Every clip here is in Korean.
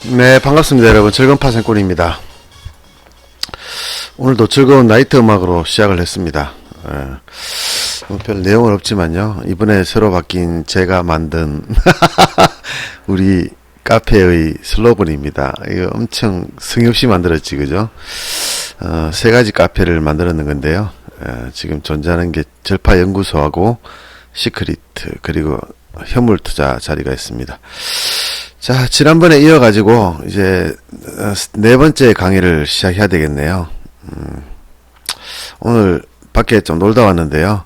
네, 반갑습니다, 여러분. 즐거운 파생꾼입니다. 오늘도 즐거운 나이트 음악으로 시작을 했습니다. 별 내용은 없지만요, 이번에 새로 바뀐 제가 만든 우리 카페의 슬로건입니다. 이거 엄청 성의 없이 만들었지, 그죠? 세 가지 카페를 만들었는 건데요. 지금 존재하는 게 절파연구소하고 시크리트, 그리고 현물투자 자리가 있습니다. 자, 지난번에 이어가지고 이제 네 번째 강의를 시작해야 되겠네요. 오늘 밖에 좀 놀다 왔는데요.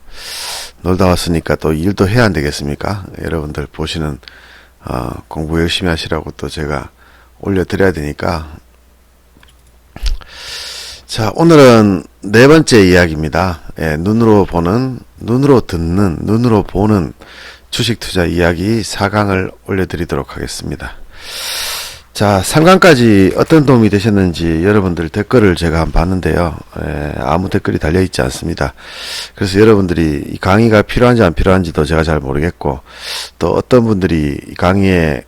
놀다 왔으니까 또 일도 해야 안 되겠습니까? 여러분들 보시는 공부 열심히 하시라고 또 제가 올려드려야 되니까. 자, 오늘은 네 번째 이야기입니다. 눈으로 보는, 눈으로 듣는, 눈으로 보는 주식 투자 이야기 4강을 올려드리도록 하겠습니다. 자, 3강까지 어떤 도움이 되셨는지 여러분들 댓글을 제가 한번 봤는데요. 아무 댓글이 달려있지 않습니다. 그래서 여러분들이 이 강의가 필요한지 안 필요한지도 제가 잘 모르겠고, 또 어떤 분들이 이 강의에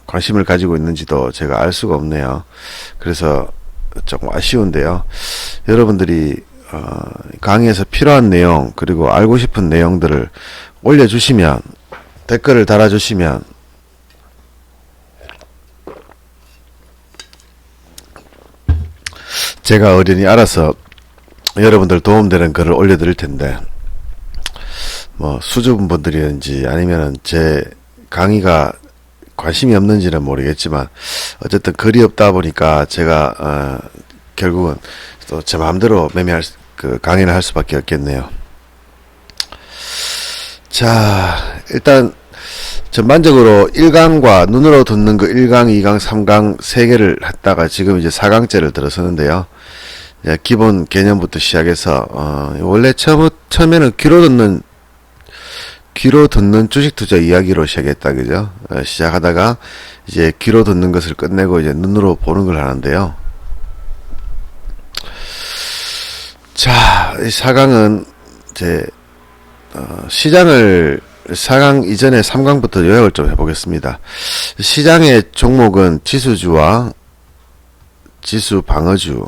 관심을 가지고 있는지도 제가 알 수가 없네요. 그래서 조금 아쉬운데요. 여러분들이 강의에서 필요한 내용, 그리고 알고 싶은 내용들을 올려주시면, 댓글을 달아주시면 제가 어련히 알아서 여러분들 도움되는 글을 올려드릴 텐데, 뭐 수줍은 분들이든지 아니면은 제 강의가 관심이 없는지는 모르겠지만, 어쨌든 글이 없다 보니까 제가 결국은 또 제 마음대로 강의를 할 수밖에 없겠네요. 자, 일단 전반적으로 1강과 눈으로 듣는 거 1강, 2강, 3강 3개를 했다가 지금 이제 4강째를 들어서는데요. 기본 개념부터 시작해서 원래 처음에는 귀로 듣는 주식 투자 이야기로 시작했다, 그죠? 시작하다가 이제 귀로 듣는 것을 끝내고 이제 눈으로 보는 걸 하는데요. 자, 이 4강은 이제 시장을 4강 이전에 3강부터 요약을 좀 해보겠습니다. 시장의 종목은 지수주와 지수 방어주,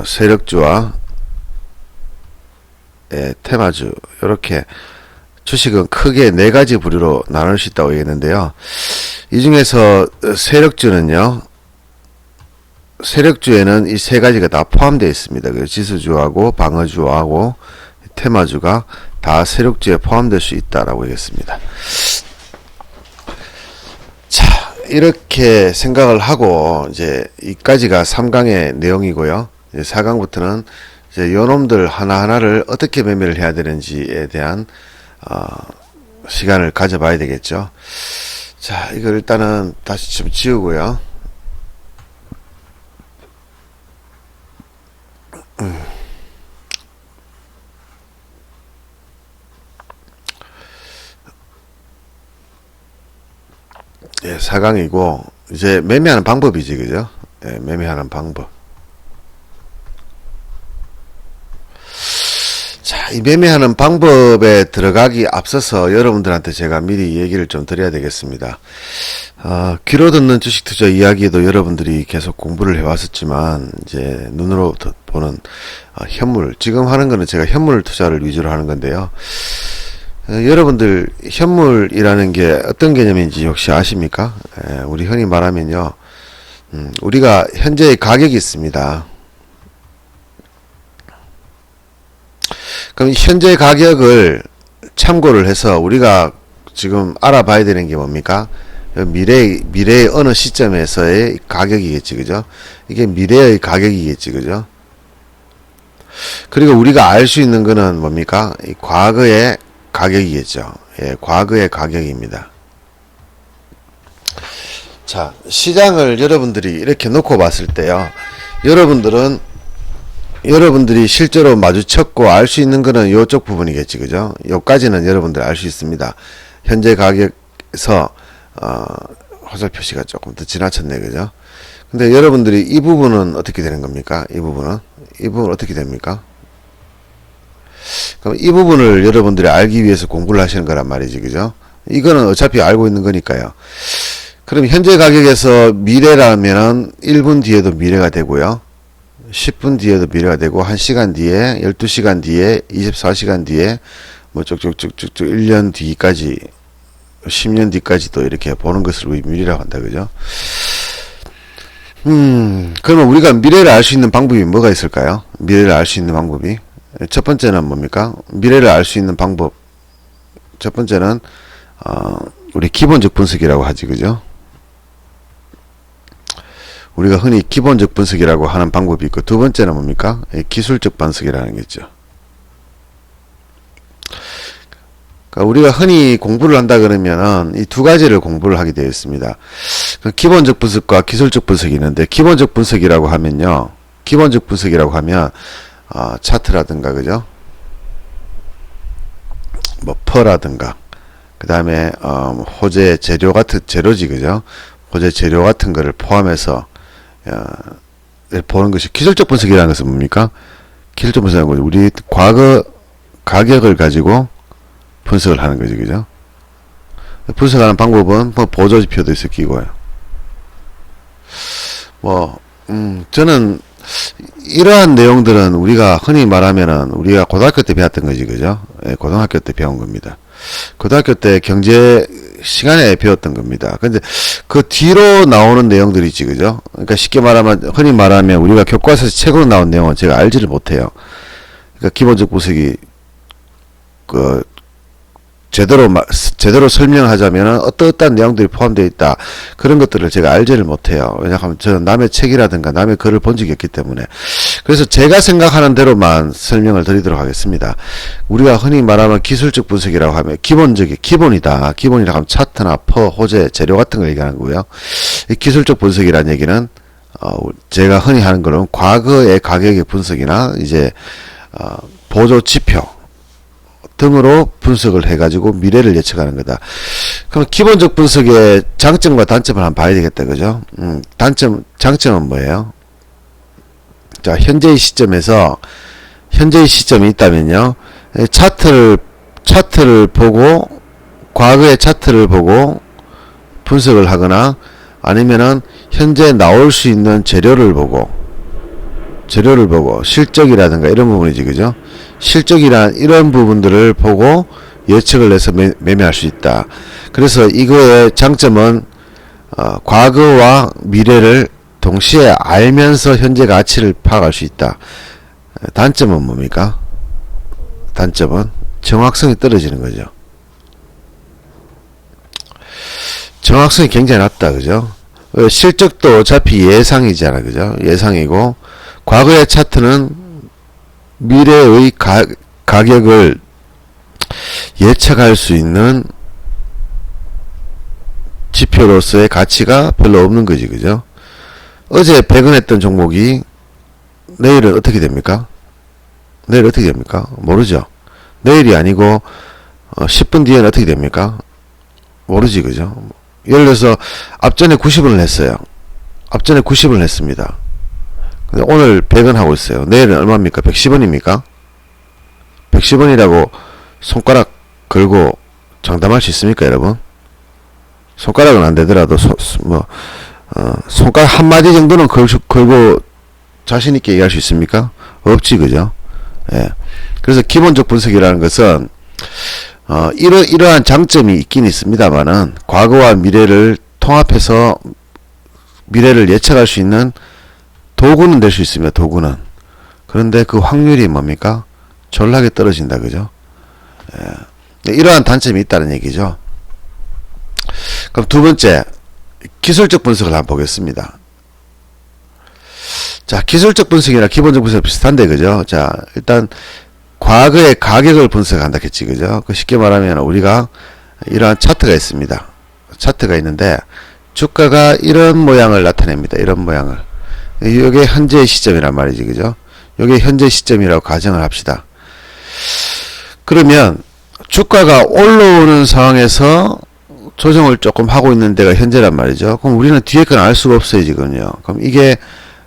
세력주와 테마주, 이렇게 주식은 크게 네 가지 부류로 나눌 수 있다고 얘기했는데요. 이 중에서 세력주는요, 세력주에는 이 세 가지가 다 포함되어 있습니다. 그래서 지수주하고 방어주하고 테마주가 다 세력주에 포함될 수 있다라고 얘기했습니다. 자, 이렇게 생각을 하고 이제 이까지가 3강의 내용이고요. 이제 4강부터는 이제 요놈들 하나하나를 어떻게 매매를 해야 되는지에 대한 시간을 가져봐야 되겠죠. 자, 이걸 일단은 다시 좀 지우고요. 예, 4강이고 이제 매매하는 방법이지, 그죠? 예, 매매하는 방법. 자, 이 매매하는 방법에 들어가기 앞서서 여러분들한테 제가 미리 얘기를 좀 드려야 되겠습니다. 귀로 듣는 주식 투자 이야기도 여러분들이 계속 공부를 해왔었지만, 이제 눈으로 보는 현물, 지금 하는 거는 제가 현물 투자를 위주로 하는 건데요. 여러분들 현물이라는 게 어떤 개념인지 혹시 아십니까? 우리 흔히 말하면요, 우리가 현재의 가격이 있습니다. 그럼 현재 가격을 참고를 해서 우리가 지금 알아봐야 되는 게 뭡니까? 미래의 어느 시점에서의 가격이겠지, 그죠? 이게 미래의 가격이겠지, 그죠? 그리고 우리가 알 수 있는 거는 뭡니까? 이 과거의 가격이겠죠. 예, 과거의 가격입니다. 자, 시장을 여러분들이 이렇게 놓고 봤을 때요, 여러분들이 실제로 마주쳤고 알 수 있는 거는 요쪽 부분이겠지, 그죠? 요까지는 여러분들 알 수 있습니다. 현재 가격에서 화살 표시가 조금 더 지나쳤네, 그죠? 근데 여러분들이 이 부분은 어떻게 되는 겁니까? 이 부분은 어떻게 됩니까? 그럼 이 부분을 여러분들이 알기 위해서 공부를 하시는 거란 말이지, 그죠? 이거는 어차피 알고 있는 거니까요. 그럼 현재 가격에서 미래라면은 1분 뒤에도 미래가 되고요. 10분 뒤에도 미래가 되고 1시간 뒤에 12시간 뒤에 24시간 뒤에 뭐 쭉쭉쭉쭉 1년 뒤까지 10년 뒤까지도 이렇게 보는 것을 우리 미래라고 한다. 그죠? 그러면 우리가 미래를 알 수 있는 방법이 뭐가 있을까요? 미래를 알 수 있는 방법이 첫 번째는 뭡니까? 미래를 알 수 있는 방법 첫 번째는 우리 기본적 분석이라고 하지. 그죠? 우리가 흔히 기본적 분석이라고 하는 방법이 있고 두 번째는 뭡니까? 기술적 분석이라는 게 있죠. 그러니까 우리가 흔히 공부를 한다 그러면은 이 두 가지를 공부를 하게 되어 있습니다. 기본적 분석과 기술적 분석이 있는데 기본적 분석이라고 하면요. 기본적 분석이라고 하면 차트라든가 그죠? 뭐 퍼라든가 그 다음에 호재 재료 같은 재료지 그죠? 호재 재료 같은 거를 포함해서 보는 것이 기술적 분석이라는 것은 뭡니까? 기술적 분석은 뭐죠? 우리 과거 가격을 가지고 분석을 하는 거죠. 그죠? 분석하는 방법은 뭐 보조지표도 있을 끼고요. 저는 이러한 내용들은 우리가 흔히 말하면은 우리가 고등학교 때 배웠던 거지. 그죠? 예, 고등학교 때 배운 겁니다. 고등학교 때 경제 시간에 배웠던 겁니다. 근데 그 뒤로 나오는 내용들이 있지. 그죠? 그러니까 쉽게 말하면 흔히 말하면 우리가 교과서에서 책으로 나온 내용은 제가 알지를 못해요. 그러니까 기본적 분석이 제대로 설명하자면 어떠한 내용들이 포함되어 있다. 그런 것들을 제가 알지를 못해요. 왜냐하면 저는 남의 책이라든가 남의 글을 본 적이 없기 때문에. 그래서 제가 생각하는 대로만 설명을 드리도록 하겠습니다. 우리가 흔히 말하면 기술적 분석이라고 하면 기본이다. 기본이라고 하면 차트나 퍼, 호재, 재료 같은 걸 얘기하는 거고요. 이 기술적 분석이라는 얘기는 제가 흔히 하는 거는 과거의 가격의 분석이나 이제 보조 지표 등으로 분석을 해가지고 미래를 예측하는 거다. 그럼 기본적 분석의 장점과 단점을 한번 봐야 되겠다. 그죠? 장점은 뭐예요? 자, 현재의 시점이 있다면요. 차트를 보고, 과거의 차트를 보고 분석을 하거나 아니면은 현재 나올 수 있는 재료를 보고 실적이라든가 이런 부분이지. 그죠? 실적이란 이런 부분들을 보고 예측을 해서 매매할 수 있다. 그래서 이거의 장점은 과거와 미래를 동시에 알면서 현재 가치를 파악할 수 있다. 단점은 뭡니까? 단점은 정확성이 떨어지는 거죠. 정확성이 굉장히 낮다. 그죠? 실적도 어차피 예상이잖아. 그죠? 예상이고 과거의 차트는 미래의 가격을 예측할 수 있는 지표로서의 가치가 별로 없는 거지. 그죠? 어제 배근했던 종목이 내일은 어떻게 됩니까? 내일 어떻게 됩니까? 모르죠. 내일이 아니고 10분 뒤에는 어떻게 됩니까? 모르지. 그죠? 예를 들어서 앞전에 90원을 했어요. 앞전에 90원을 했습니다. 근데 오늘 100원 하고 있어요. 내일은 얼마입니까? 110원입니까? 110원이라고 손가락 걸고 장담할 수 있습니까, 여러분? 손가락은 안 되더라도 손가락 한마디 정도는 걸고 자신있게 얘기할 수 있습니까? 없지. 그죠? 예. 그래서 기본적 분석이라는 것은 이러한 장점이 있긴 있습니다만은 과거와 미래를 통합해서 미래를 예측할 수 있는 도구는 될 수 있습니다. 도구는. 그런데 그 확률이 뭡니까? 졸라게 떨어진다. 그죠? 예. 이러한 단점이 있다는 얘기죠. 그럼 두 번째, 기술적 분석을 한번 보겠습니다. 자, 기술적 분석이나 기본적 분석 비슷한데, 그죠? 자, 일단 과거의 가격을 분석한다 했지. 그죠? 쉽게 말하면 우리가 이러한 차트가 있습니다. 차트가 있는데 주가가 이런 모양을 나타냅니다. 이런 모양을. 이게 현재의 시점이란 말이지. 그죠? 이게 현재 시점이라고 가정을 합시다. 그러면 주가가 올라오는 상황에서 조정을 조금 하고 있는 데가 현재란 말이죠. 그럼 우리는 뒤에 건 알 수가 없어요. 지금요. 그럼 이게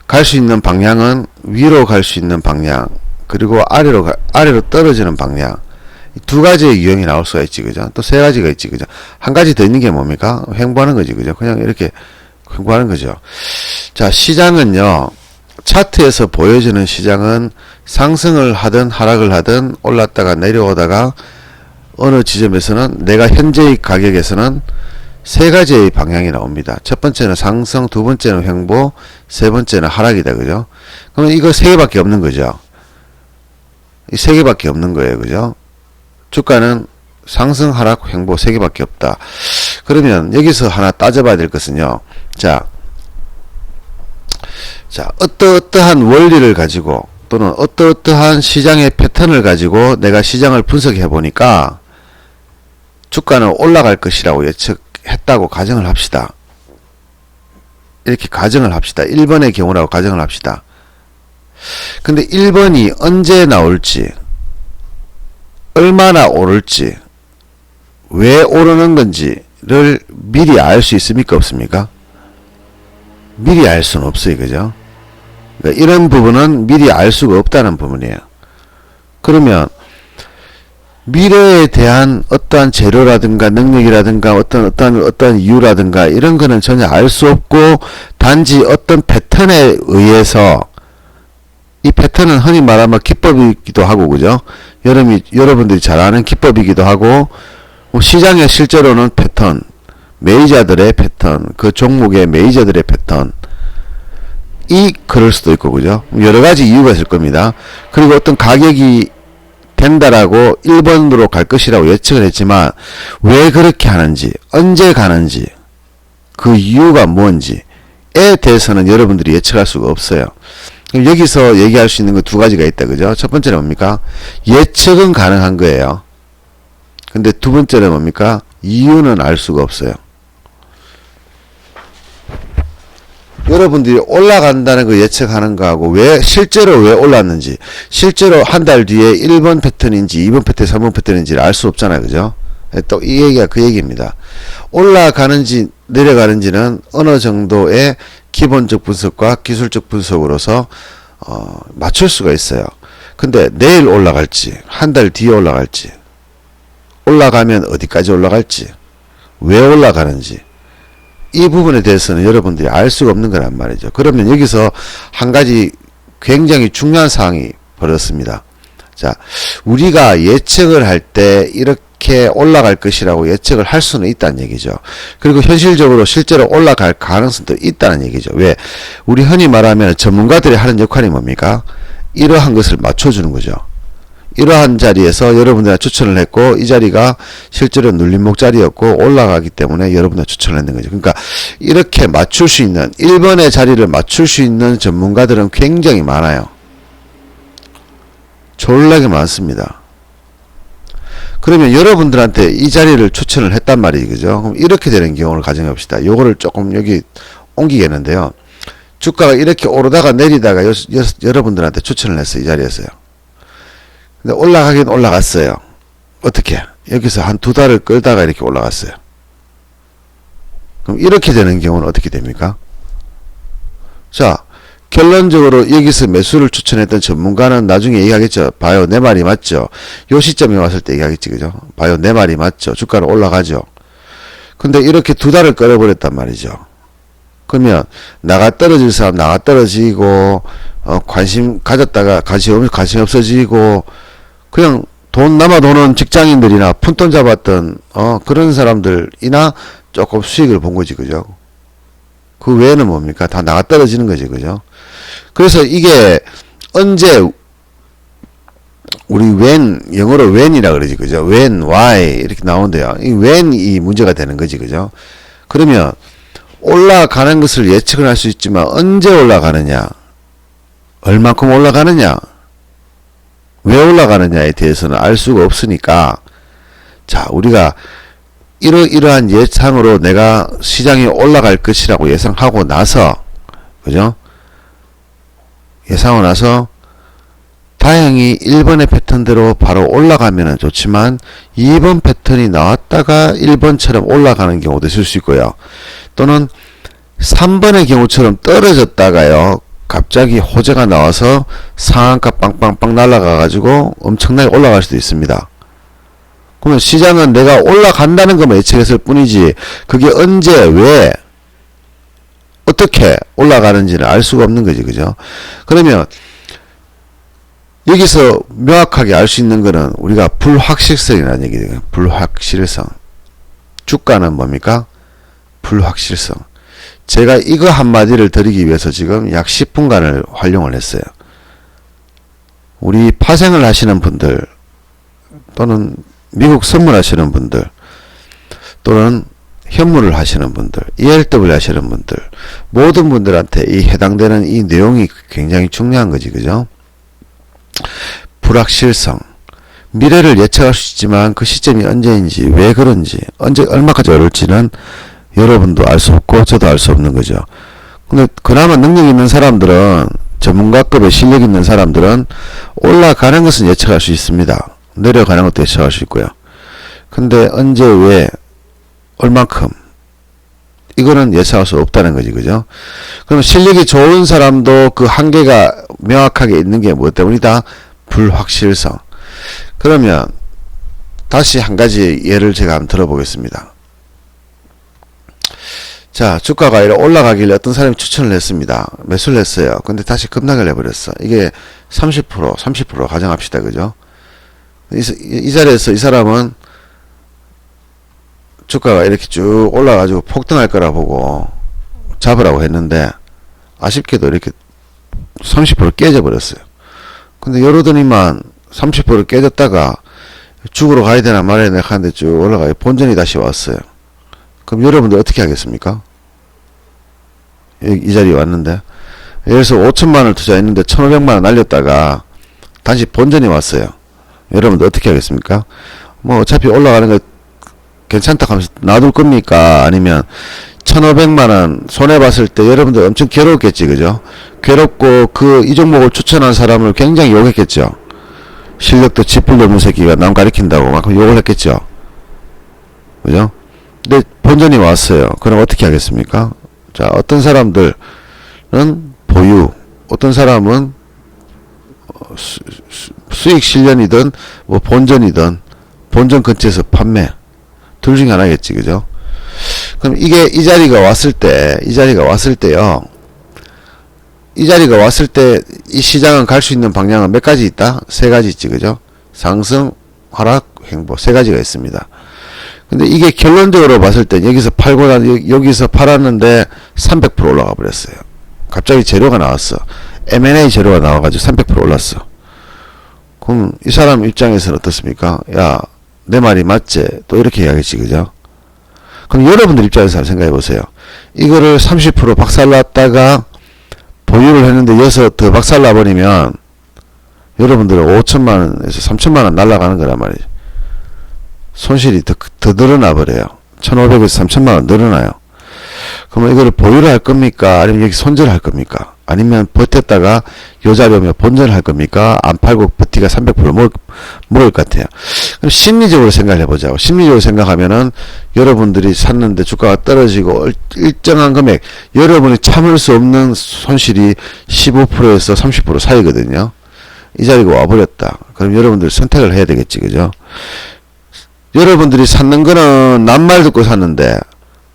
갈 수 있는 방향은 위로 갈 수 있는 방향, 그리고 아래로 떨어지는 방향. 두 가지의 유형이 나올 수가 있지, 그죠? 또 세 가지가 있지, 그죠? 한 가지 더 있는 게 뭡니까? 횡보하는 거지, 그죠? 그냥 이렇게 횡보하는 거죠. 자, 시장은요, 차트에서 보여지는 시장은 상승을 하든 하락을 하든 올랐다가 내려오다가 어느 지점에서는 내가 현재의 가격에서는 세 가지의 방향이 나옵니다. 첫 번째는 상승, 두 번째는 횡보, 세 번째는 하락이다, 그죠? 그러면 이거 세 개밖에 없는 거죠. 이 세 개밖에 없는 거예요, 그죠? 주가는 상승, 하락, 횡보 세 개밖에 없다. 그러면 여기서 하나 따져봐야 될 것은요. 자, 어떠한 원리를 가지고 또는 어떠한 시장의 패턴을 가지고 내가 시장을 분석해 보니까 주가는 올라갈 것이라고 예측했다고 가정을 합시다. 이렇게 가정을 합시다. 1번의 경우라고 가정을 합시다. 근데 1번이 언제 나올지, 얼마나 오를지, 왜 오르는 건지를 미리 알 수 있습니까? 없습니까? 미리 알 수는 없어요. 그죠? 그러니까 이런 부분은 미리 알 수가 없다는 부분이에요. 그러면 미래에 대한 어떠한 재료라든가 능력이라든가 어떠한 이유라든가 이런 거는 전혀 알 수 없고 단지 어떤 패턴에 의해서 이 패턴은 흔히 말하면 기법이기도 하고, 그죠? 여러분들이 잘 아는 기법이기도 하고, 시장의 실제로는 패턴, 매니저들의 패턴, 그 종목의 매니저들의 패턴, 그럴 수도 있고, 그죠? 여러 가지 이유가 있을 겁니다. 그리고 어떤 가격이 된다라고 1번으로 갈 것이라고 예측을 했지만, 왜 그렇게 하는지, 언제 가는지, 그 이유가 뭔지에 대해서는 여러분들이 예측할 수가 없어요. 여기서 얘기할 수 있는 거 두 가지가 있다, 그죠? 첫 번째는 뭡니까? 예측은 가능한 거예요. 근데 두 번째는 뭡니까? 이유는 알 수가 없어요. 여러분들이 올라간다는 거 예측하는 거하고 실제로 왜 올랐는지, 실제로 한 달 뒤에 1번 패턴인지 2번 패턴, 3번 패턴인지를 알 수 없잖아요, 그죠? 또 이 얘기가 그 얘기입니다. 올라가는지 내려가는지는 어느 정도의 기본적 분석과 기술적 분석으로서 맞출 수가 있어요. 근데 내일 올라갈지, 한 달 뒤에 올라갈지, 올라가면 어디까지 올라갈지, 왜 올라가는지, 이 부분에 대해서는 여러분들이 알 수가 없는 거란 말이죠. 그러면 여기서 한 가지 굉장히 중요한 사항이 벌어졌습니다. 자, 우리가 예측을 할 때 이렇게 올라갈 것이라고 예측을 할 수는 있다는 얘기죠. 그리고 현실적으로 실제로 올라갈 가능성도 있다는 얘기죠. 왜? 우리 흔히 말하면 전문가들이 하는 역할이 뭡니까? 이러한 것을 맞춰주는 거죠. 이러한 자리에서 여러분들한테 추천을 했고, 이 자리가 실제로 눌림목 자리였고 올라가기 때문에 여러분들 추천을 했는 거죠. 그러니까 이렇게 맞출 수 있는 1번의 자리를 맞출 수 있는 전문가들은 굉장히 많아요. 졸라게 많습니다. 그러면 여러분들한테 이 자리를 추천을 했단 말이죠, 그죠? 그럼 이렇게 되는 경우를 가정해 봅시다. 요거를 조금 여기 옮기겠는데요. 주가가 이렇게 오르다가 내리다가 여러분들한테 추천을 했어요, 이 자리에서요. 근데 올라가긴 올라갔어요. 어떻게? 여기서 한 두 달을 끌다가 이렇게 올라갔어요. 그럼 이렇게 되는 경우는 어떻게 됩니까? 자, 결론적으로 여기서 매수를 추천했던 전문가는 나중에 얘기하겠죠. 봐요, 내 말이 맞죠. 요 시점에 왔을 때 얘기하겠지, 그죠? 봐요, 내 말이 맞죠. 주가는 올라가죠. 근데 이렇게 두 달을 끌어버렸단 말이죠. 그러면 나가 떨어질 사람 나가 떨어지고, 관심 가졌다가 관심 없어지고, 그냥 돈 남아 도는 직장인들이나 푼돈 잡았던 그런 사람들이나 조금 수익을 본 거지, 그죠? 그 외에는 뭡니까? 다 나가 떨어지는 거지, 그죠? 그래서 이게 언제 우리 영어로 when이라 그러지, 그죠? when, why 이렇게 나오는데요. 이 when이 문제가 되는 거지, 그죠? 그러면 올라가는 것을 예측을 할 수 있지만 언제 올라가느냐, 얼만큼 올라가느냐, 왜 올라가느냐에 대해서는 알 수가 없으니까, 자, 우리가 이러한 예상으로 내가 시장이 올라갈 것이라고 예상하고 나서, 그죠? 예상하고 나서 다행히 1번의 패턴대로 바로 올라가면 좋지만 2번 패턴이 나왔다가 1번처럼 올라가는 경우도 있을 수 있고요. 또는 3번의 경우처럼 떨어졌다가요, 갑자기 호재가 나와서 상한가 빵빵빵 날아가 가지고 엄청나게 올라갈 수도 있습니다. 그러면 시장은 내가 올라간다는 것만 예측했을 뿐이지 그게 언제 왜 어떻게 올라가는지는 알 수가 없는 거지. 그죠? 그러면 여기서 명확하게 알 수 있는 거는 우리가 불확실성이라는 얘기예요. 불확실성. 주가는 뭡니까? 불확실성. 제가 이거 한마디를 드리기 위해서 지금 약 10분간을 활용을 했어요. 우리 파생을 하시는 분들 또는 미국 선물하시는 분들 또는 현물을 하시는 분들, ELW 하시는 분들, 모든 분들한테 이 해당되는 이 내용이 굉장히 중요한 거지. 그죠? 불확실성. 미래를 예측할 수 있지만 그 시점이 언제인지, 왜 그런지, 언제, 얼마까지 오를지는 여러분도 알 수 없고 저도 알 수 없는 거죠. 근데 그나마 능력 있는 사람들은, 전문가급의 실력 있는 사람들은 올라가는 것은 예측할 수 있습니다. 내려가는 것도 예측할 수 있고요. 근데 언제, 왜, 얼만큼, 이거는 예측할 수 없다는 거지. 그죠? 그럼 실력이 좋은 사람도 그 한계가 명확하게 있는 게 뭐 때문이다? 불확실성. 그러면 다시 한 가지 예를 제가 한번 들어보겠습니다. 자, 주가가 올라가길래 어떤 사람이 추천을 했습니다. 매수를 했어요. 근데 다시 급락을 해버렸어. 이게 30%, 30% 가정합시다. 그죠? 이 자리에서 이 사람은 주가가 이렇게 쭉 올라가지고 폭등할 거라 보고 잡으라고 했는데 아쉽게도 이렇게 30% 깨져버렸어요. 근데 여러더니만 30% 깨졌다가 죽으러 가야 되나 말아야 되나 하는데 쭉 올라가요. 본전이 다시 왔어요. 그럼 여러분들 어떻게 하겠습니까? 이 자리에 왔는데 예를 들어서 5천만원을 투자했는데 1,500만원 날렸다가 다시 본전이 왔어요. 여러분들 어떻게 하겠습니까? 뭐 어차피 올라가는 거 괜찮다 하면서 놔둘 겁니까? 아니면 1,500만원 손해봤을 때 여러분들 엄청 괴롭겠지. 그죠? 괴롭고 이 종목을 추천한 사람을 굉장히 욕했겠죠. 실력도 쥐뿔 없는 새끼가 남 가리킨다고 막 욕을 했겠죠. 그죠? 근데 본전이 왔어요. 그럼 어떻게 하겠습니까? 자, 어떤 사람들은 보유, 어떤 사람은 수익 실현이든 뭐 본전이든 본전 근처에서 판매, 둘 중에 하나겠지. 그죠? 그럼 이게 이 자리가 왔을 때요. 이 자리가 왔을 때 이 시장은 갈 수 있는 방향은 몇 가지 있다? 세 가지 있지. 그죠? 상승, 하락, 횡보. 세 가지가 있습니다. 근데 이게 결론적으로 봤을 때 여기서 여기서 팔았는데 300% 올라가 버렸어요. 갑자기 재료가 나왔어. M&A 재료가 나와가지고 300% 올랐어. 그럼 이 사람 입장에서는 어떻습니까? 야, 내 말이 맞지? 또 이렇게 이야기했지. 그죠? 그럼 여러분들 입장에서 한번 생각해 보세요. 이거를 30% 박살났다가 보유를 했는데 여기서 더 박살나버리면 여러분들은 5천만원에서 3천만원 날아가는 거란 말이죠. 손실이 더 늘어나 버려요. 1,500에서 3천만원 늘어나요. 그러면 이거를 보유를 할 겁니까? 아니면 여기 손절을 할 겁니까? 아니면 버텼다가 요 자리 오면 본전을 할 겁니까? 안 팔고 버티가 300% 먹을 것 같아요. 그럼 심리적으로 생각을 해보자고. 심리적으로 생각하면은 여러분들이 샀는데 주가가 떨어지고 일정한 금액, 여러분이 참을 수 없는 손실이 15%에서 30% 사이거든요. 이 자리가 와버렸다. 그럼 여러분들 선택을 해야 되겠지. 그죠? 여러분들이 샀는 거는 낱말 듣고 샀는데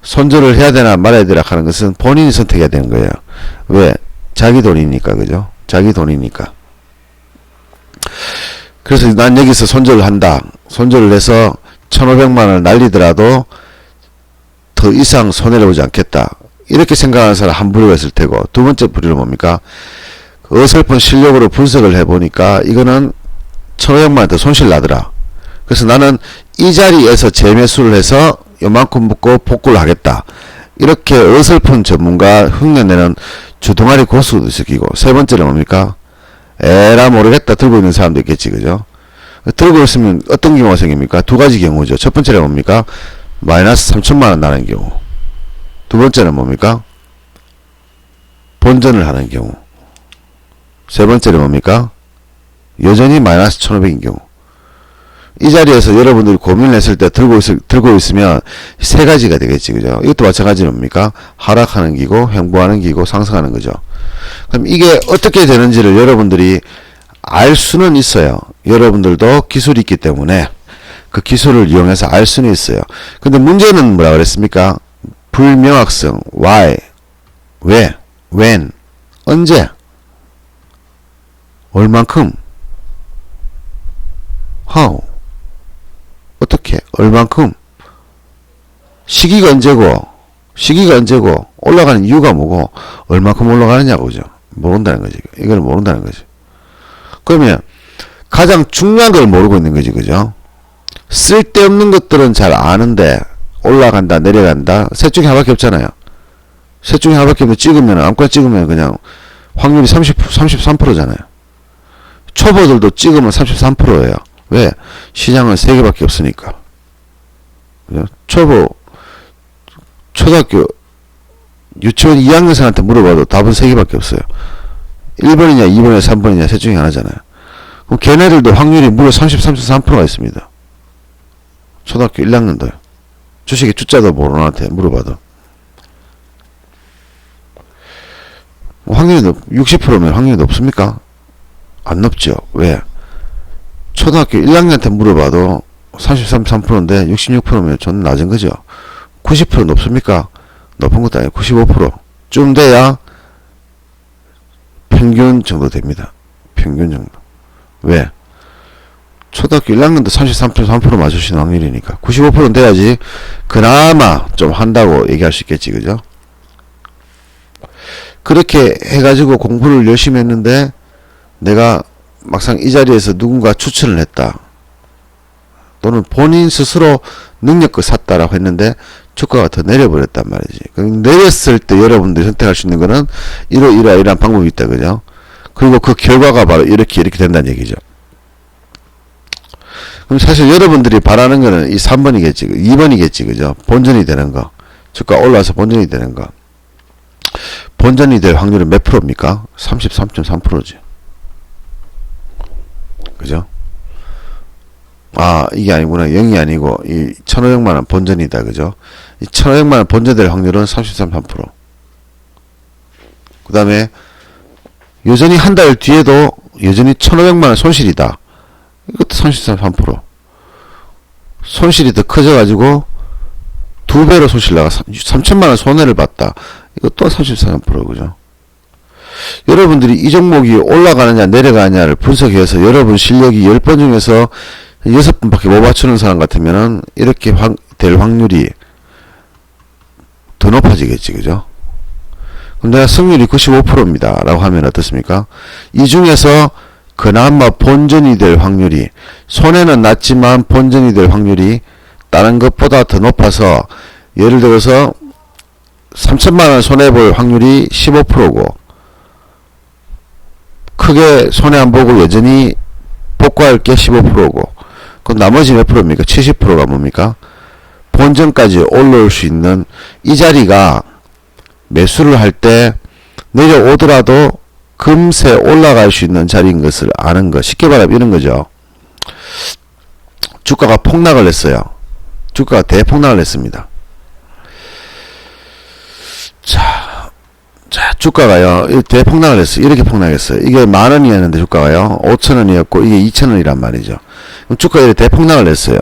손절을 해야 되나 말아야 되나 하는 것은 본인이 선택해야 되는 거예요. 왜? 자기 돈이니까. 그죠? 자기 돈이니까. 그래서 난 여기서 손절을 한다. 손절을 해서 1,500만원을 날리더라도 더 이상 손해를 보지 않겠다. 이렇게 생각하는 사람 한 부류가 있을 테고, 두 번째 부류는 뭡니까? 어설픈 실력으로 분석을 해보니까 이거는 1,500만원 더 손실 나더라. 그래서 나는 이 자리에서 재매수를 해서 요만큼 묶고 복구를 하겠다. 이렇게 어설픈 전문가 흉내내는 주둥아리 고수도 있기고, 세 번째는 뭡니까? 에라 모르겠다 들고 있는 사람도 있겠지. 그죠? 들고 있으면 어떤 경우가 생깁니까? 두 가지 경우죠. 첫 번째는 뭡니까? 마이너스 3천만원 나는 경우. 두 번째는 뭡니까? 본전을 하는 경우. 세 번째는 뭡니까? 여전히 마이너스 1,500인 경우. 이 자리에서 여러분들이 고민을 했을 때 들고 있으면 세 가지가 되겠지. 그죠? 이것도 마찬가지로 뭡니까? 하락하는 기고, 횡보하는 기고, 상승하는 거죠. 그럼 이게 어떻게 되는지를 여러분들이 알 수는 있어요. 여러분들도 기술이 있기 때문에. 그 기술을 이용해서 알 수는 있어요. 근데 문제는 뭐라 그랬습니까? 불명확성. why, 왜, when, 언제, 얼만큼, how, 어떻게, 얼만큼, 시기가 언제고, 올라가는 이유가 뭐고, 얼만큼 올라가느냐고, 그죠? 모른다는 거지. 이걸 모른다는 거지. 그러면, 가장 중요한 걸 모르고 있는 거지, 그죠? 쓸데없는 것들은 잘 아는데, 올라간다, 내려간다, 셋 중에 하나밖에 없잖아요. 셋 중에 하나밖에 없는데 찍으면, 아무거나 찍으면 그냥, 확률이 33%잖아요. 초보들도 찍으면 33%예요. 왜? 시장은 3개밖에 없으니까. 그죠? 초등학교, 유치원 2학년생한테 물어봐도 답은 3개밖에 없어요. 1번이냐, 2번이냐, 3번이냐, 셋 중에 하나잖아요. 그럼 걔네들도 확률이 무려 33.3%가 있습니다. 초등학교 1학년도요. 주식의 주자도 모르는 한테 물어봐도. 확률이 60%면 확률이 높습니까? 안 높죠. 왜? 초등학교 1학년한테 물어봐도 33.3%인데 66%면 전 낮은 거죠. 90% 높습니까? 높은 것도 아니고 95%쯤 돼야 평균 정도 됩니다. 평균 정도. 왜? 초등학교 1학년도 33.3% 맞으시는 확률이니까 95%는 돼야지 그나마 좀 한다고 얘기할 수 있겠지. 그죠? 그렇게 해가지고 공부를 열심히 했는데 내가 막상 이 자리에서 누군가 추천을 했다. 또는 본인 스스로 능력껏 샀다라고 했는데 주가가 더 내려버렸단 말이지. 그럼 내렸을 때 여러분들이 선택할 수 있는 거는 이러한 방법이 있다. 그죠? 그리고 그 결과가 바로 이렇게 된다는 얘기죠. 그럼 사실 여러분들이 바라는 거는 이 3번이겠지. 2번이겠지. 그죠? 본전이 되는 거. 주가 올라와서 본전이 되는 거. 본전이 될 확률은 몇 프로입니까? 33.3%지. 그죠? 아, 이게 아니구나. 0이 아니고, 이 1,500만원 본전이다. 그죠? 이 1,500만원 본전될 확률은 33.3%. 그 다음에, 여전히 한 달 뒤에도 여전히 1,500만원 손실이다. 이것도 33.3%. 손실이 더 커져가지고, 2배로 손실 나가 3천만원 손해를 봤다. 이것도 33%. 그죠? 여러분들이 이 종목이 올라가느냐 내려가느냐를 분석해서 여러분 실력이 10번 중에서 6번밖에 못 맞추는 사람 같으면은 이렇게 될 확률이 더 높아지겠지. 그죠? 그럼 내가 승률이 95%입니다 라고 하면 어떻습니까? 이 중에서 그나마 본전이 될 확률이, 손해는 났지만 본전이 될 확률이 다른 것보다 더 높아서, 예를 들어서 3천만원 손해볼 확률이 15%고 크게 손해 안 보고 여전히 복구할 게 15%고 그럼 나머지 몇 프로입니까? 70%가 뭡니까? 본전까지 올라올 수 있는 이 자리가 매수를 할 때 내려오더라도 금세 올라갈 수 있는 자리인 것을 아는 것. 쉽게 말하면 이런 거죠. 주가가 폭락을 했어요. 주가가 대폭락을 했습니다. 자, 주가가요, 대폭락을 했어요. 이렇게 폭락했어요. 이게 10,000원이었는데 주가가요, 5,000원이었고, 이게 2,000원이란 말이죠. 그럼 주가가 이렇게 대폭락을 했어요.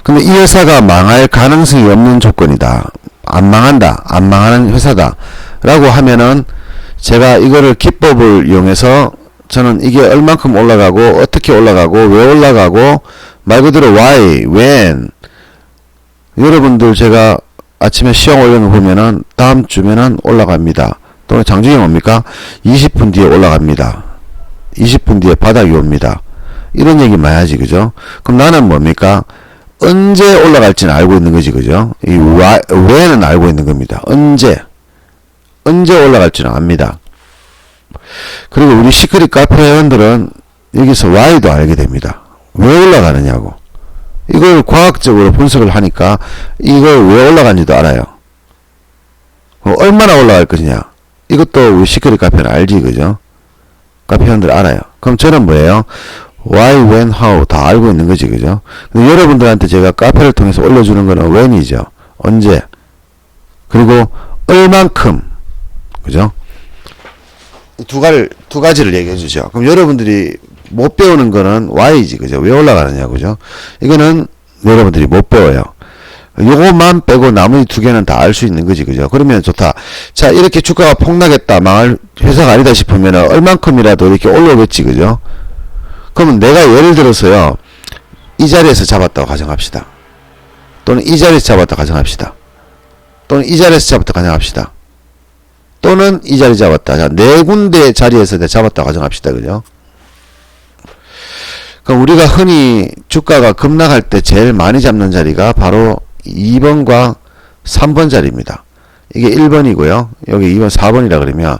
근데 이 회사가 망할 가능성이 없는 조건이다. 안 망한다. 안 망하는 회사다. 라고 하면은, 제가 이거를 기법을 이용해서, 저는 이게 얼만큼 올라가고, 어떻게 올라가고, 왜 올라가고, 말 그대로 why, when. 여러분들 제가 아침에 시험 올려놓고 보면은, 다음 주면은 올라갑니다. 또는 장중에 옵니까? 20분 뒤에 올라갑니다. 20분 뒤에 바닥이 옵니다. 이런 얘기 많이 하지, 그죠? 그럼 나는 뭡니까? 언제 올라갈지는 알고 있는 거지, 그죠? 이 when은 알고 있는 겁니다. 언제 올라갈지는 압니다. 그리고 우리 시크릿 카페 회원들은 여기서 why도 알게 됩니다. 왜 올라가느냐고. 이걸 과학적으로 분석을 하니까 이걸 왜 올라간지도 알아요. 얼마나 올라갈 것이냐. 이것도 우리 시크릿 카페는 알지, 그죠? 카페 회원들 알아요. 그럼 저는 뭐예요? why, when, how 다 알고 있는 거지, 그죠? 근데 여러분들한테 제가 카페를 통해서 올려주는 거는 when이죠. 언제. 그리고 얼만큼. 그죠? 두 가지를 얘기해 주죠. 그럼 여러분들이 못 배우는 거는 why지, 그죠? 왜 올라가느냐, 그죠? 이거는 여러분들이 못 배워요. 요것만 빼고 나머지 두 개는 다 알 수 있는 거지, 그죠? 그러면 좋다. 자, 이렇게 주가가 폭락했다, 망할 회사가 아니다 싶으면 얼만큼이라도 이렇게 올라오겠지, 그죠? 그러면 내가 예를 들어서요, 이 자리에서 잡았다고 가정합시다. 또는 이 자리에서 잡았다고 가정합시다. 또는 이 자리에서 잡았다고 가정합시다. 또는 이 자리 잡았다. 자, 네 군데 자리에서 내가 잡았다고 가정합시다, 그죠? 그럼 우리가 흔히 주가가 급락할 때 제일 많이 잡는 자리가 바로 2번과 3번 자리입니다. 이게 1번이고요. 여기 2번, 4번이라 그러면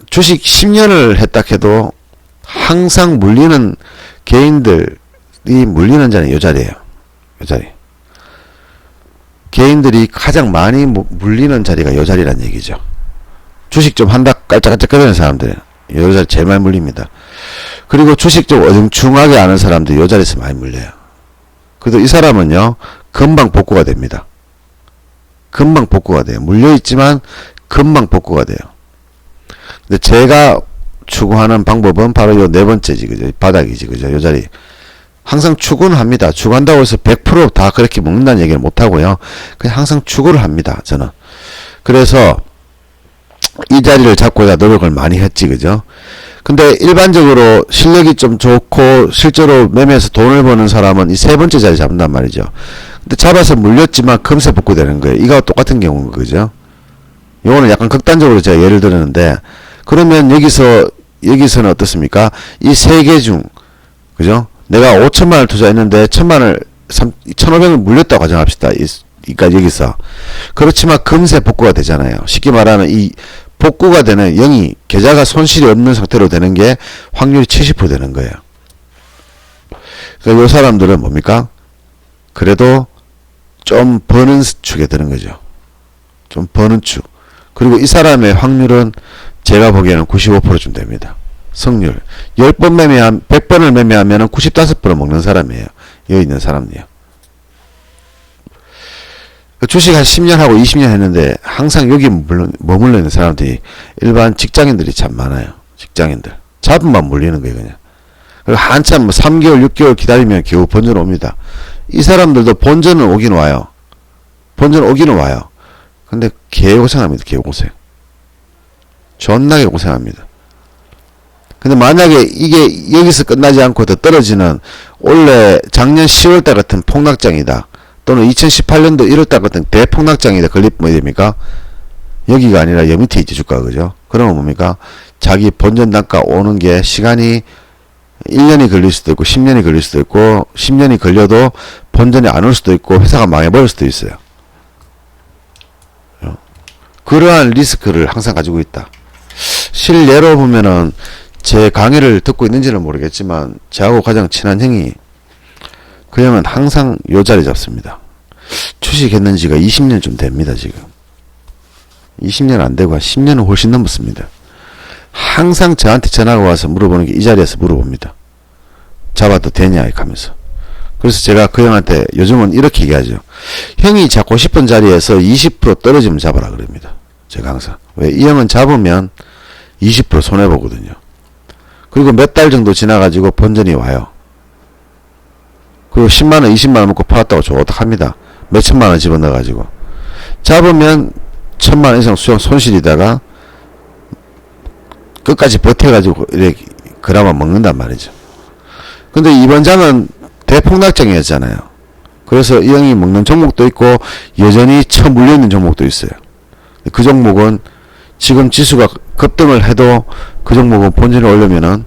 주식 10년을 했다 해도 항상 물리는 개인들이 물리는 자리는 이 자리예요. 이 자리. 개인들이 가장 많이 물리는 자리가 이 자리란 얘기죠. 주식 좀 한다 깔짝깔짝거리는 사람들 이 자리 제일 많이 물립니다. 그리고 주식 좀 어중충하게 아는 사람들이 이 자리에서 많이 물려요. 그래도 이 사람은요 금방 복구가 됩니다. 금방 복구가 돼요. 물려있지만 금방 복구가 돼요. 근데 제가 추구하는 방법은 바로 요 네 번째지, 그죠? 바닥이지, 그죠? 요 자리. 항상 추구는 합니다. 추구한다고 해서 100% 그렇게 먹는다는 얘기를 못하고요. 그냥 항상 추구를 합니다, 저는. 그래서 이 자리를 잡고자 노력을 많이 했지, 그죠? 근데 일반적으로 실력이 좀 좋고 실제로 매매해서 돈을 버는 사람은 이 세 번째 자리 잡는단 말이죠. 근데 잡아서 물렸지만 금세 복구되는 거예요. 이거와 똑같은 경우인 거죠. 요거는 약간 극단적으로 제가 예를 들었는데, 그러면 여기서는 어떻습니까? 이 세 개 중, 그죠? 내가 5천만을 투자했는데 1,500을 물렸다고 가정합시다. 그러니까 여기서. 그렇지만 금세 복구가 되잖아요. 쉽게 말하면 이 복구가 되는 0이 계좌가 손실이 없는 상태로 되는 게 확률이 70% 되는 거예요. 그러니까 이 사람들은 뭡니까? 그래도 좀 버는 축에 드는 거죠. 좀 버는 축. 그리고 이 사람의 확률은 제가 보기에는 95%쯤 됩니다. 성률. 10번 매매하면, 100번을 매매하면 95%를 먹는 사람이에요. 여기 있는 사람이요. 주식 한 10년 하고 20년 했는데 항상 여기 머물러 있는 사람들이 일반 직장인들이 참 많아요. 직장인들. 잡음만 물리는 거예요, 그냥. 그리고 한참 3개월, 6개월 기다리면 겨우 본전 옵니다. 이 사람들도 본전은 오긴 와요. 본전 오기는 와요. 근데 개고생합니다, 개고생. 존나게 고생합니다. 근데 만약에 이게 여기서 끝나지 않고 더 떨어지는 원래 작년 10월달 같은 폭락장이다. 또는 2018년도 1월달 같은 대폭락장이다. 걸리면 뭐 됩니까? 여기가 아니라 여 밑에 있지, 주가, 그죠? 그러면 뭡니까? 자기 본전 단가 오는 게 시간이 1년이 걸릴 수도 있고 10년이 걸릴 수도 있고 10년이 걸려도 본전이 안 올 수도 있고 회사가 망해버릴 수도 있어요. 그러한 리스크를 항상 가지고 있다. 실례로 보면은 제 강의를 듣고 있는지는 모르겠지만 저하고 가장 친한 형이, 그 형은 항상 요 자리 잡습니다. 주식했는 지가 20년 좀 됩니다, 지금. 20년 안 되고 한 10년은 훨씬 넘었습니다. 항상 저한테 전화가 와서 물어보는 게 이 자리에서 물어봅니다. 잡아도 되냐 이렇게 하면서. 그래서 제가 그 형한테 요즘은 이렇게 얘기하죠. 형이 잡고 싶은 자리에서 20% 떨어지면 잡아라 그럽니다. 제가 항상. 왜? 이 형은 잡으면 20% 손해보거든요. 그리고 몇 달 정도 지나가지고 본전이 와요. 그리고 10만원, 20만원 먹고 팔았다고 좋다 합니다. 몇천만원 집어넣어가지고. 잡으면 1,000만원 이상 수익 손실이다가 끝까지 버텨가지고 이렇게 그나마 먹는단 말이죠. 근데 이번 장은 대폭락장이었잖아요. 그래서 이 형이 먹는 종목도 있고 여전히 처물려있는 종목도 있어요. 그 종목은 지금 지수가 급등을 해도 그 종목은 본전을 오려면은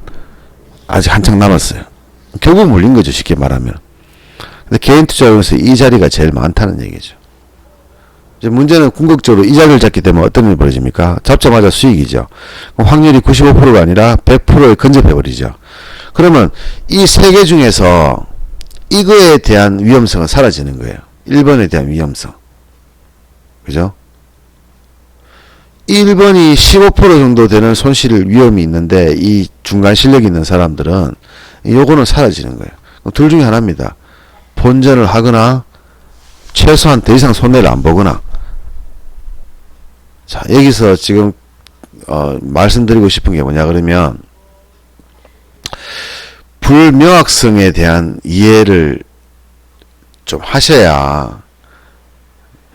아직 한창 남았어요. 결국 물린 거죠, 쉽게 말하면. 근데 개인 투자용에서 이 자리가 제일 많다는 얘기죠. 이제 문제는 궁극적으로 이 자리를 잡게 되면 어떤 일이 벌어집니까? 잡자마자 수익이죠. 확률이 95%가 아니라 100%에 근접해버리죠. 그러면 이 세 개 중에서 이거에 대한 위험성은 사라지는 거예요. 1번에 대한 위험성. 그죠? 1번이 15% 정도 되는 손실 위험이 있는데 이 중간 실력이 있는 사람들은 요거는 사라지는 거예요. 둘 중에 하나입니다. 본전을 하거나 최소한 더 이상 손해를 안 보거나. 자, 여기서 지금 말씀드리고 싶은 게 뭐냐 그러면 불명확성에 대한 이해를 좀 하셔야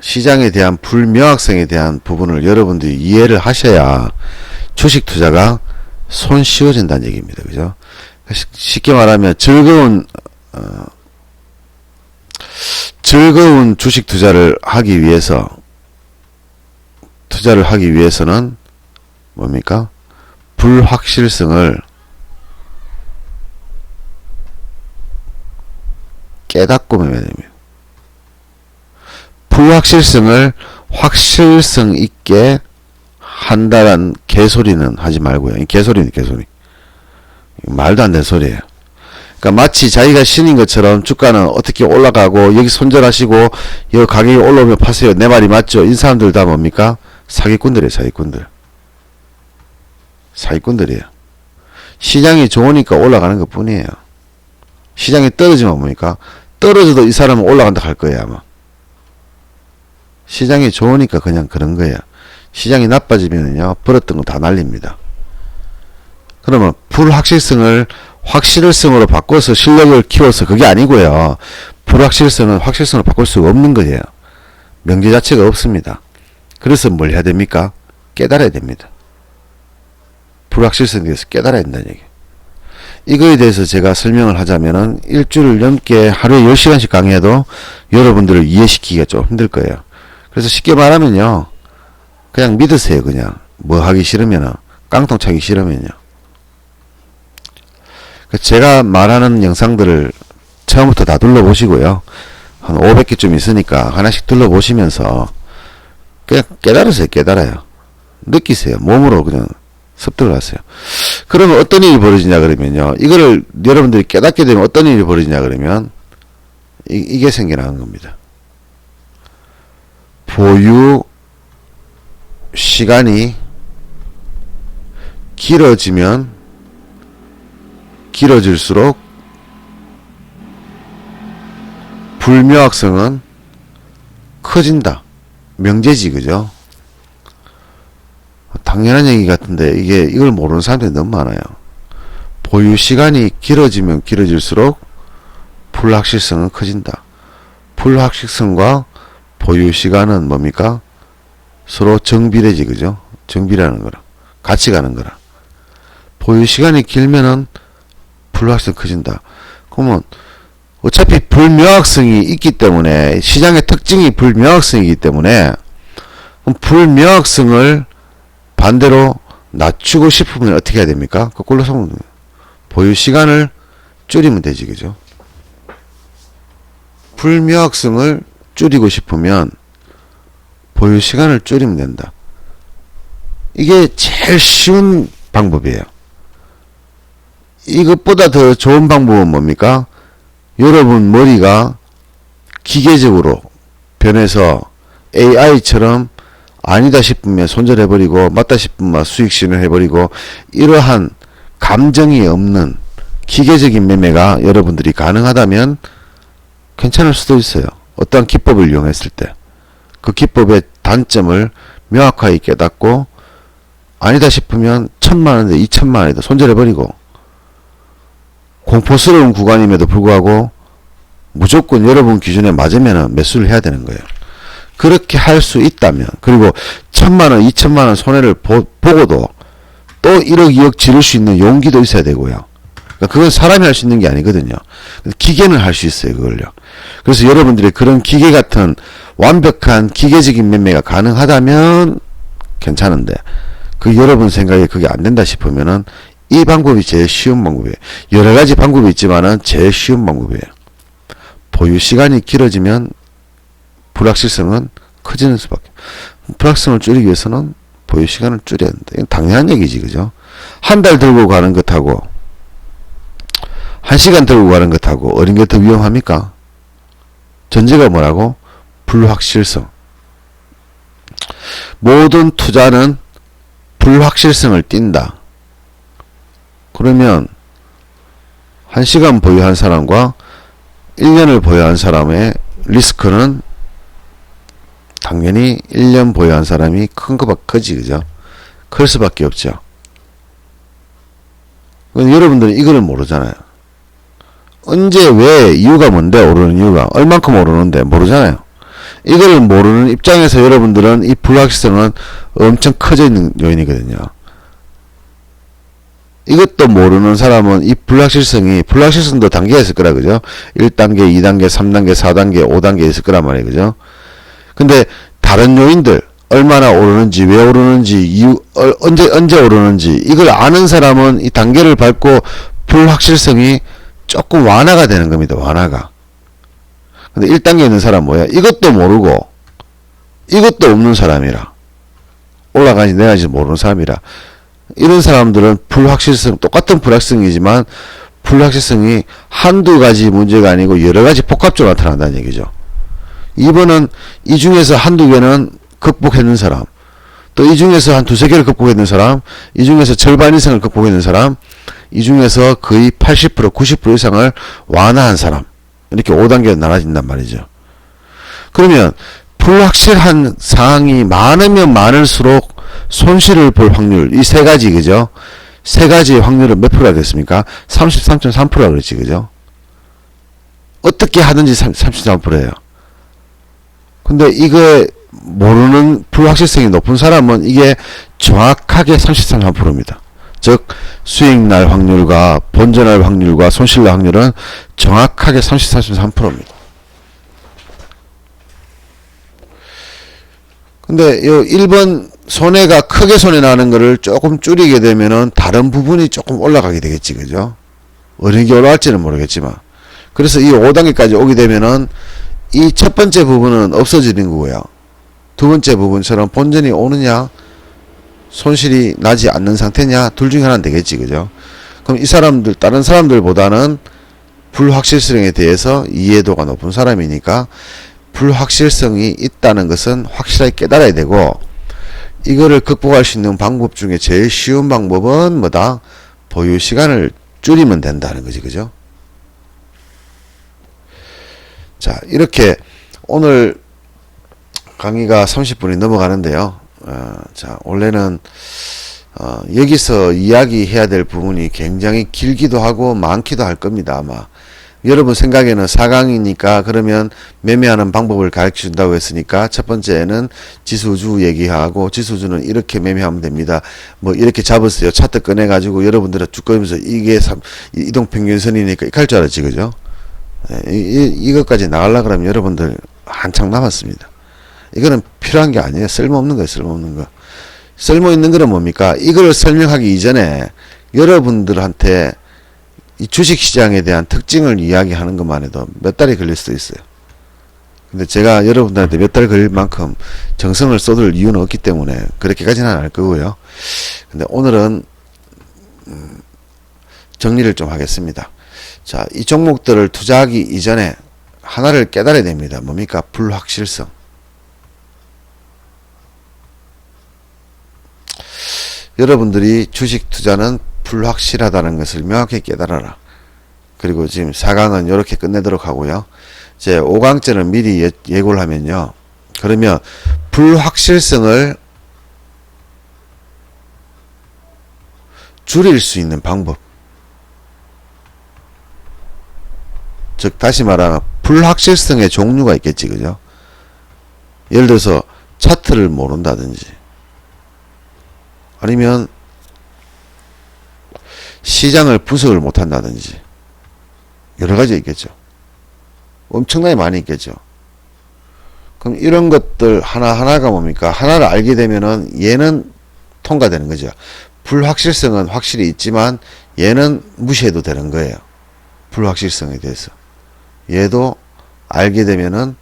시장에 대한 불명확성에 대한 부분을 여러분들이 이해를 하셔야 주식 투자가 손쉬워진다는 얘기입니다. 그죠? 쉽게 말하면 즐거운 주식 투자를 하기 위해서는 뭡니까? 불확실성을 깨닫고 매매해야 됩니다. 불확실성을 확실성 있게 한다란 개소리는 하지 말고요. 개소리는 개소리. 말도 안 되는 소리예요. 그러니까 마치 자기가 신인 것처럼 주가는 어떻게 올라가고 여기 손절하시고 여기 가격이 올라오면 파세요. 내 말이 맞죠? 이 사람들 다 뭡니까? 사기꾼들이에요. 사기꾼들이에요. 시장이 좋으니까 올라가는 것 뿐이에요. 시장이 떨어지면 뭡니까? 떨어져도 이 사람은 올라간다 할 거예요. 아마. 시장이 좋으니까 그냥 그런 거예요. 시장이 나빠지면요 벌었던 거 다 날립니다. 그러면 불확실성을 확실성으로 바꿔서 실력을 키워서 그게 아니고요. 불확실성은 확실성으로 바꿀 수가 없는 거예요. 명제 자체가 없습니다. 그래서 뭘 해야 됩니까? 깨달아야 됩니다. 불확실성에 대해서 깨달아야 된다는 얘기예요. 이거에 대해서 제가 설명을 하자면은 일주일 넘게 하루에 10시간씩 강의해도 여러분들을 이해시키기가 좀 힘들 거예요. 그래서 쉽게 말하면요. 그냥 믿으세요. 그냥 뭐 하기 싫으면은 깡통 차기 싫으면요. 제가 말하는 영상들을 처음부터 다 둘러보시고요. 한 500개쯤 있으니까 하나씩 둘러보시면서 그냥 깨달으세요. 깨달아요. 느끼세요. 몸으로 그냥 습득을 하세요. 그러면 어떤 일이 벌어지냐 그러면요. 이거를 여러분들이 깨닫게 되면 어떤 일이 벌어지냐 그러면 이게 생겨나는 겁니다. 보유 시간이 길어지면 길어질수록 불명확성은 커진다. 명제지, 그죠? 당연한 얘기 같은데 이걸 모르는 사람들이 너무 많아요. 보유 시간이 길어지면 길어질수록 불확실성은 커진다. 불확실성과 보유 시간은 뭡니까? 서로 정비례지, 그죠? 정비라는 거라. 같이 가는 거라. 보유 시간이 길면은 불확실성이 커진다. 그러면 어차피 불명확성이 있기 때문에 시장의 특징이 불명확성이기 때문에 그럼 불명확성을 반대로 낮추고 싶으면 어떻게 해야 됩니까? 거꾸로 하면 보유 시간을 줄이면 되지, 그죠? 불명확성을 줄이고 싶으면 보유 시간을 줄이면 된다. 이게 제일 쉬운 방법이에요. 이것보다 더 좋은 방법은 뭡니까? 여러분 머리가 기계적으로 변해서 AI처럼 아니다 싶으면 손절해버리고 맞다 싶으면 수익 실현해버리고 이러한 감정이 없는 기계적인 매매가 여러분들이 가능하다면 괜찮을 수도 있어요. 어떠한 기법을 이용했을 때 그 기법의 단점을 명확하게 깨닫고 아니다 싶으면 1000만원이다 2000만원이다 손절해버리고 공포스러운 구간임에도 불구하고 무조건 여러분 기준에 맞으면 매수를 해야 되는 거예요. 그렇게 할 수 있다면 그리고 1000만원 2000만원 손해를 보고도 또 1억 2억 지를 수 있는 용기도 있어야 되고요. 그러니까 그건 사람이 할 수 있는 게 아니거든요. 기계는 할 수 있어요. 그걸요. 그래서 여러분들이 그런 기계 같은 완벽한 기계적인 매매가 가능하다면 괜찮은데 그 여러분 생각에 그게 안 된다 싶으면은 이 방법이 제일 쉬운 방법이에요. 여러 가지 방법이 있지만은 제일 쉬운 방법이에요. 보유 시간이 길어지면 불확실성은 커지는 수밖에. 불확실성을 줄이기 위해서는 보유 시간을 줄여야 된다. 이건 당연한 얘기지, 그죠? 한 달 들고 가는 것하고 1시간 들고 가는 것하고 어린 게 더 위험합니까? 전제가 뭐라고? 불확실성. 모든 투자는 불확실성을 띈다. 그러면 1시간 보유한 사람과 1년을 보유한 사람의 리스크는 당연히 1년 보유한 사람이 큰 것밖에 크지, 그죠? 클 수밖에 없죠. 여러분들은 이거를 모르잖아요. 언제, 왜, 이유가 뭔데, 오르는 이유가. 얼만큼 오르는데, 모르잖아요. 이걸 모르는 입장에서 여러분들은 이 불확실성은 엄청 커져 있는 요인이거든요. 이것도 모르는 사람은 이 불확실성도 단계가 있을 거라, 그죠? 1단계, 2단계, 3단계, 4단계, 5단계 있을 거란 말이에요, 그죠? 근데 다른 요인들, 얼마나 오르는지, 왜 오르는지, 언제 오르는지, 이걸 아는 사람은 이 단계를 밟고 불확실성이 조금 완화가 되는 겁니다, 완화가. 근데 1단계에 있는 사람 뭐야? 이것도 모르고, 이것도 없는 사람이라. 올라가는지 내려가는지 모르는 사람이라. 이런 사람들은 똑같은 불확실성이지만, 불확실성이 한두 가지 문제가 아니고 여러 가지 복합적으로 나타난다는 얘기죠. 이번은 이 중에서 한두 개는 극복했는 사람, 또 이 중에서 한 두세 개를 극복했는 사람, 이 중에서 절반 이상을 극복했는 사람, 이 중에서 거의 80%, 90% 이상을 완화한 사람, 이렇게 5단계로 나눠진단 말이죠. 그러면 불확실한 상황이 많으면 많을수록 손실을 볼 확률, 이 세 가지, 그죠? 세 가지의 확률은 몇 프로가 됐습니까? 33.3%가 그랬지, 그죠? 어떻게 하든지 33%예요. 근데 이거 모르는 불확실성이 높은 사람은 이게 정확하게 33.3%입니다. 즉 수익 날 확률과 본전할 확률과 손실 날 확률은 정확하게 33.3%입니다. 근데 요 1번 손해가 크게 손해 나는 거를 조금 줄이게 되면은 다른 부분이 조금 올라가게 되겠지, 그죠? 어느 게 올라갈지는 모르겠지만. 그래서 이 5단계까지 오게 되면은 이 첫 번째 부분은 없어지는 거고요. 두 번째 부분처럼 본전이 오느냐, 손실이 나지 않는 상태냐, 둘 중에 하나는 되겠지, 그죠? 그럼 이 사람들, 다른 사람들보다는 불확실성에 대해서 이해도가 높은 사람이니까 불확실성이 있다는 것은 확실하게 깨달아야 되고, 이거를 극복할 수 있는 방법 중에 제일 쉬운 방법은 뭐다? 보유 시간을 줄이면 된다는 거지, 그죠? 자, 이렇게 오늘 강의가 30분이 넘어가는데요. 자, 원래는 여기서 이야기해야 될 부분이 굉장히 길기도 하고 많기도 할 겁니다, 아마. 여러분 생각에는 4강이니까 그러면 매매하는 방법을 가르쳐 준다고 했으니까 첫 번째는 지수주 얘기하고, 지수주는 이렇게 매매하면 됩니다. 뭐 이렇게 잡았어요. 차트 꺼내가지고 여러분들은 쭉 꺼면서 이게 이동평균선이니까 이렇게 할 줄 알았지, 그죠? 이것까지 나가려고 그러면 여러분들 한창 남았습니다. 이거는 필요한 게 아니에요. 쓸모없는 거예요, 쓸모없는 거. 쓸모있는 거는 뭡니까? 이걸 설명하기 이전에 여러분들한테 이 주식시장에 대한 특징을 이야기하는 것만 해도 몇 달이 걸릴 수도 있어요. 근데 제가 여러분들한테 몇 달 걸릴 만큼 정성을 쏟을 이유는 없기 때문에 그렇게까지는 안 할 거고요. 근데 오늘은 정리를 좀 하겠습니다. 자, 이 종목들을 투자하기 이전에 하나를 깨달아야 됩니다. 뭡니까? 불확실성. 여러분들이 주식 투자는 불확실하다는 것을 명확히 깨달아라. 그리고 지금 4강은 이렇게 끝내도록 하고요. 이제 5강째는 미리 예고를 하면요. 그러면 불확실성을 줄일 수 있는 방법. 즉 다시 말하면 불확실성의 종류가 있겠지, 그죠? 예를 들어서 차트를 모른다든지, 아니면 시장을 분석을 못한다든지, 여러 가지 있겠죠. 엄청나게 많이 있겠죠. 그럼 이런 것들 하나하나가 뭡니까? 하나를 알게 되면은 얘는 통과되는 거죠. 불확실성은 확실히 있지만 얘는 무시해도 되는 거예요. 불확실성에 대해서. 얘도 알게 되면은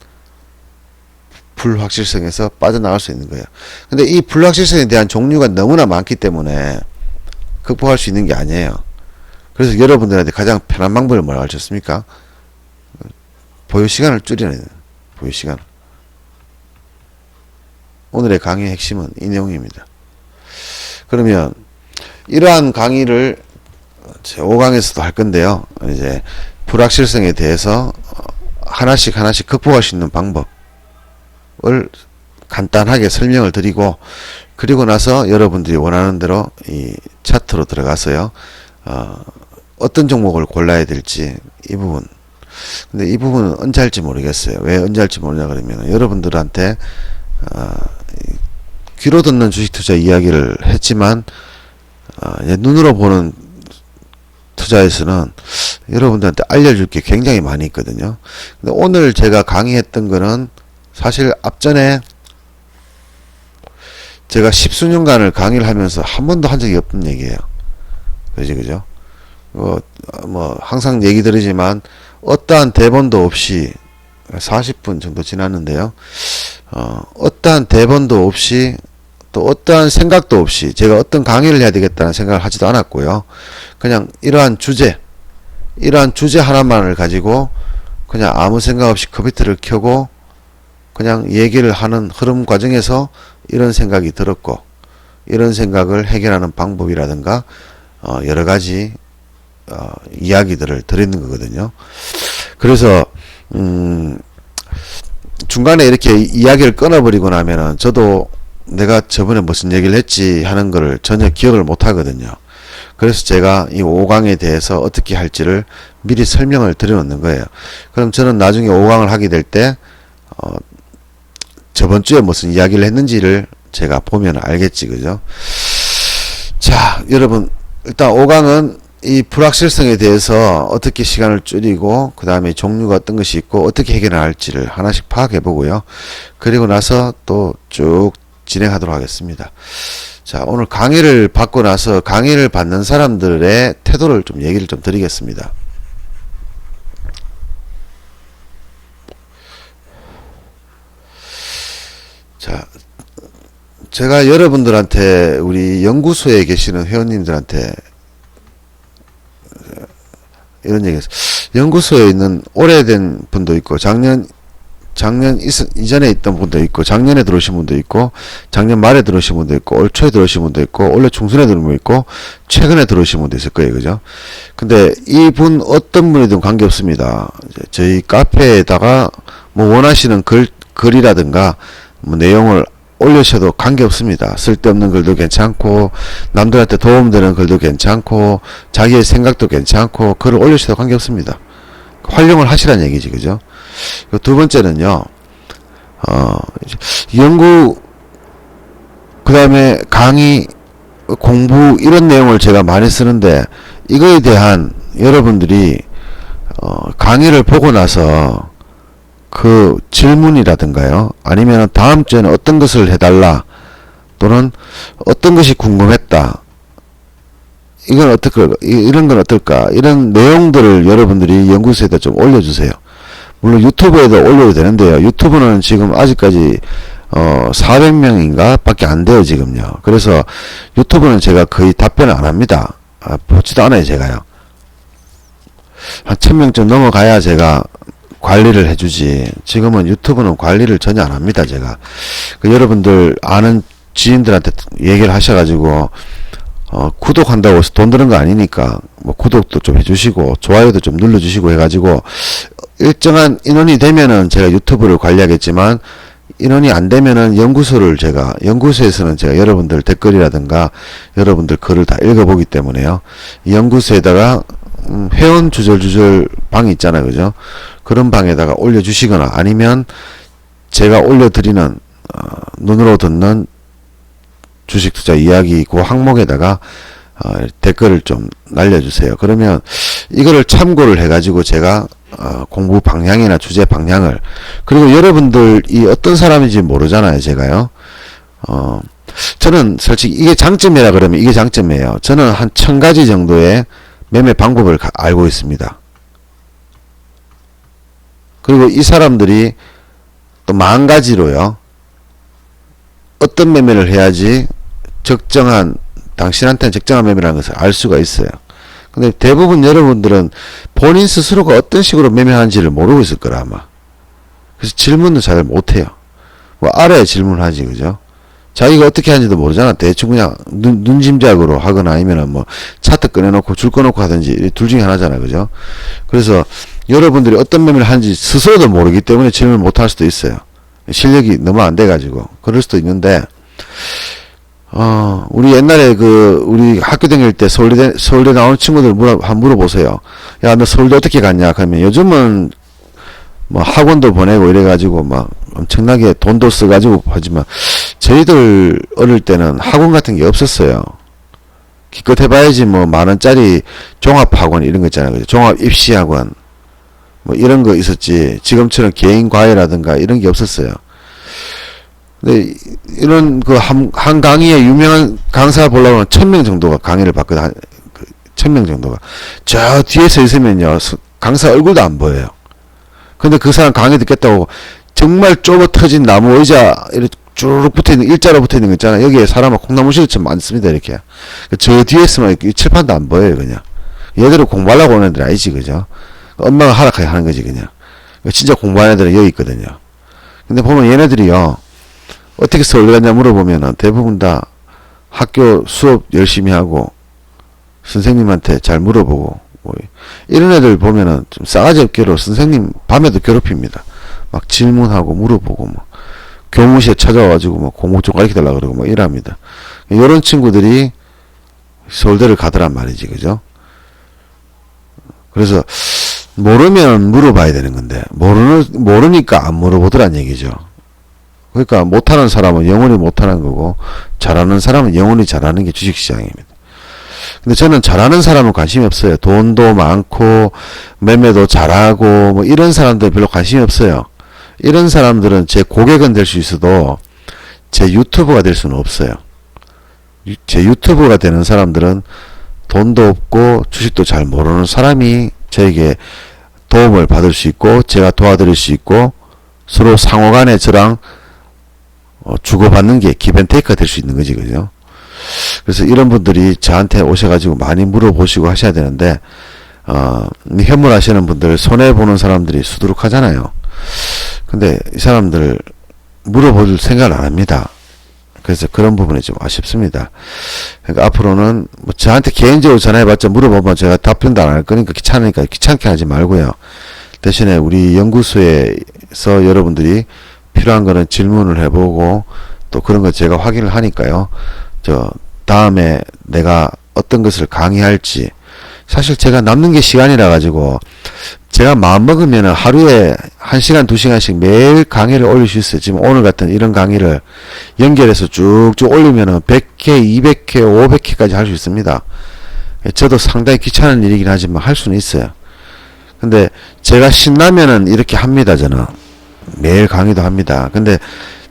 불확실성에서 빠져나갈 수 있는 거예요. 근데 이 불확실성에 대한 종류가 너무나 많기 때문에 극복할 수 있는 게 아니에요. 그래서 여러분들한테 가장 편한 방법을 뭐라고 하셨습니까? 보유 시간을 줄이는, 보유 시간. 오늘의 강의의 핵심은 이 내용입니다. 그러면 이러한 강의를 제 5강에서도 할 건데요. 이제 불확실성에 대해서 하나씩 극복할 수 있는 방법을 간단하게 설명을 드리고, 그리고 나서 여러분들이 원하는 대로 이 차트로 들어가서요, 어떤 종목을 골라야 될지 이 부분. 근데 이 부분은 언제 할지 모르겠어요. 왜 언제 할지 모르냐 그러면 여러분들한테 귀로 듣는 주식 투자 이야기를 했지만 눈으로 보는 투자에서는 여러분들한테 알려줄 게 굉장히 많이 있거든요. 근데 오늘 제가 강의했던 거는 사실 앞전에 제가 십수년간을 강의를 하면서 한 번도 한 적이 없던 얘기예요. 그죠? 항상 얘기 드리지만 어떠한 대본도 없이 40분 정도 지났는데요. 어떠한 대본도 없이 또 어떠한 생각도 없이 제가 어떤 강의를 해야 되겠다는 생각을 하지도 않았고요. 그냥 이러한 주제 하나만을 가지고 그냥 아무 생각 없이 컴퓨터를 켜고 그냥 얘기를 하는 흐름 과정에서 이런 생각이 들었고 이런 생각을 해결하는 방법이라든가 여러 가지 이야기들을 드리는 거거든요. 그래서 중간에 이렇게 이야기를 끊어버리고 나면은 저도 내가 저번에 무슨 얘기를 했지 하는 거를 전혀 기억을 못 하거든요. 그래서 제가 이 5강에 대해서 어떻게 할지를 미리 설명을 드려놓는 거예요. 그럼 저는 나중에 5강을 하게 될 때 저번 주에 무슨 이야기를 했는지를 제가 보면 알겠지, 그죠? 자, 여러분 일단 5강은 이 불확실성에 대해서 어떻게 시간을 줄이고 그 다음에 종류가 어떤 것이 있고 어떻게 해결할지를 하나씩 파악해 보고요. 그리고 나서 또 쭉 진행하도록 하겠습니다. 자, 오늘 강의를 받고 나서 강의를 받는 사람들의 태도를 좀 얘기를 좀 드리겠습니다. 자, 제가 여러분들한테 우리 연구소에 계시는 회원님들한테 이런 얘기했어요. 연구소에 있는 오래된 분도 있고 작년 이전에 있던 분도 있고 작년에 들어오신 분도 있고 작년 말에 들어오신 분도 있고 올 초에 들어오신 분도 있고 올해 중순에 들어오신 분도 있고 최근에 들어오신 분도 있을 거예요. 그죠? 근데 이분 어떤 분이든 관계없습니다. 저희 카페에다가 뭐 원하시는 글이라든가 뭐 내용을 올리셔도 관계없습니다. 쓸데없는 글도 괜찮고 남들한테 도움되는 글도 괜찮고 자기의 생각도 괜찮고 글을 올리셔도 관계없습니다. 활용을 하시라는 얘기지. 그죠? 두 번째는요, 연구, 그 다음에 강의, 공부, 이런 내용을 제가 많이 쓰는데, 이거에 대한 여러분들이, 강의를 보고 나서 그 질문이라든가요, 아니면 다음 주에는 어떤 것을 해달라, 또는 어떤 것이 궁금했다, 이건 어떨까, 이런 건 어떨까, 이런 내용들을 여러분들이 연구소에다 좀 올려주세요. 물론 유튜브에도 올려도 되는데요. 유튜브는 지금 아직까지 400명인가 밖에 안 돼요, 지금요. 그래서 유튜브는 제가 거의 답변을 안 합니다. 보지도 않아요, 제가요. 한 1000명쯤 넘어가야 제가 관리를 해주지. 지금은 유튜브는 관리를 전혀 안 합니다, 제가. 여러분들 아는 지인들한테 얘기를 하셔가지고 구독한다고 해서 돈 드는 거 아니니까 뭐 구독도 좀 해주시고 좋아요도 좀 눌러주시고 해가지고 일정한 인원이 되면은 제가 유튜브를 관리하겠지만 인원이 안 되면은 연구소에서는 제가 여러분들 댓글이라든가 여러분들 글을 다 읽어보기 때문에요. 연구소에다가 회원 주절주절 방이 있잖아요, 그죠? 그런 방에다가 올려주시거나 아니면 제가 올려드리는 눈으로 듣는 주식투자 이야기 그 항목에다가 댓글을 좀 날려주세요. 그러면 이거를 참고를 해가지고 제가 공부 방향이나 주제 방향을, 그리고 여러분들이 어떤 사람인지 모르잖아요, 제가요. 저는 솔직히 이게 장점이라 그러면 이게 장점이에요. 저는 한 1000가지 정도의 매매 방법을 알고 있습니다. 그리고 이 사람들이 또 10,000가지로요. 어떤 매매를 해야지 당신한테는 적정한 매매라는 것을 알 수가 있어요. 근데 대부분 여러분들은 본인 스스로가 어떤 식으로 매매하는지를 모르고 있을 거라, 아마. 그래서 질문도 잘 못해요. 뭐, 알아야 질문하지, 그죠? 자기가 어떻게 하는지도 모르잖아. 대충 그냥 눈짐작으로 하거나 아니면은 뭐, 차트 꺼내놓고 줄 꺼놓고 하든지, 둘 중에 하나잖아, 그죠? 그래서 여러분들이 어떤 매매를 하는지 스스로도 모르기 때문에 질문을 못 할 수도 있어요. 실력이 너무 안 돼가지고. 그럴 수도 있는데, 우리 옛날에 우리 학교 다닐 때 서울대 나오는 친구들 한번 물어보세요. 야, 너 서울대 어떻게 갔냐? 그러면 요즘은 뭐 학원도 보내고 이래가지고 막 엄청나게 돈도 써가지고 하지만 저희들 어릴 때는 학원 같은 게 없었어요. 기껏 해봐야지 뭐 10,000원짜리 종합학원 이런 거 있잖아요. 종합 입시학원 뭐 이런 거 있었지. 지금처럼 개인 과외라든가 이런 게 없었어요. 근데 이런 한 강의에 유명한 강사 보려면 1,000명 정도가 강의를 받거든. 1,000명 정도가 저 뒤에 서 있으면요 강사 얼굴도 안 보여요. 근데 그 사람 강의 듣겠다고 정말 좁아 터진 나무 의자 이렇게 쭉 붙어있는 일자로 붙어있는 거 있잖아. 여기에 사람은 콩나무실처럼 많습니다. 이렇게 저 뒤에 있으면 칠판도 안 보여요. 그냥 얘들은 공부하려고 오는 애들 아니지. 그죠? 엄마가 하락하게 하는 거지. 그냥 진짜 공부하는 애들은 여기 있거든요. 근데 보면 얘네들이요 어떻게 서울 갔냐 물어보면은 대부분 다 학교 수업 열심히 하고 선생님한테 잘 물어보고 뭐 이런 애들 보면은 좀 싸가지 없게로 선생님 밤에도 괴롭힙니다. 막 질문하고 물어보고 뭐 교무실에 찾아와가지고 뭐 공부 좀 가르쳐달라 그러고 뭐 이랍니다. 이런 친구들이 서울대를 가더란 말이지. 그죠? 그래서 모르면 물어봐야 되는 건데 모르니까 안 물어보더란 얘기죠. 그러니까 못하는 사람은 영원히 못하는 거고 잘하는 사람은 영원히 잘하는 게 주식시장입니다. 근데 저는 잘하는 사람은 관심이 없어요. 돈도 많고 매매도 잘하고 뭐 이런 사람들 별로 관심이 없어요. 이런 사람들은 제 고객은 될 수 있어도 제 유튜버가 될 수는 없어요. 제 유튜버가 되는 사람들은 돈도 없고 주식도 잘 모르는 사람이 저에게 도움을 받을 수 있고 제가 도와드릴 수 있고 서로 상호간에 저랑 주고받는 게 기브앤테이크가 될 수 있는 거지. 그죠? 그래서 이런 분들이 저한테 오셔가지고 많이 물어보시고 하셔야 되는데 현물하시는 분들 손해보는 사람들이 수두룩하잖아요. 근데 이 사람들 물어볼 생각을 안 합니다. 그래서 그런 부분이 좀 아쉽습니다. 그러니까 앞으로는 뭐 저한테 개인적으로 전화해봤자 물어보면 제가 답변도 안 할 거니까 귀찮으니까 귀찮게 하지 말고요. 대신에 우리 연구소에서 여러분들이 필요한 거는 질문을 해보고 또 그런 거 제가 확인을 하니까요. 다음에 내가 어떤 것을 강의할지 사실 제가 남는 게 시간이라 가지고 제가 마음먹으면 하루에 1시간 2시간씩 매일 강의를 올릴 수 있어요. 지금 오늘 같은 이런 강의를 연결해서 쭉쭉 올리면 100회 200회 500회까지 할 수 있습니다. 저도 상당히 귀찮은 일이긴 하지만 할 수는 있어요. 근데 제가 신나면은 이렇게 합니다. 저는 매일 강의도 합니다. 근데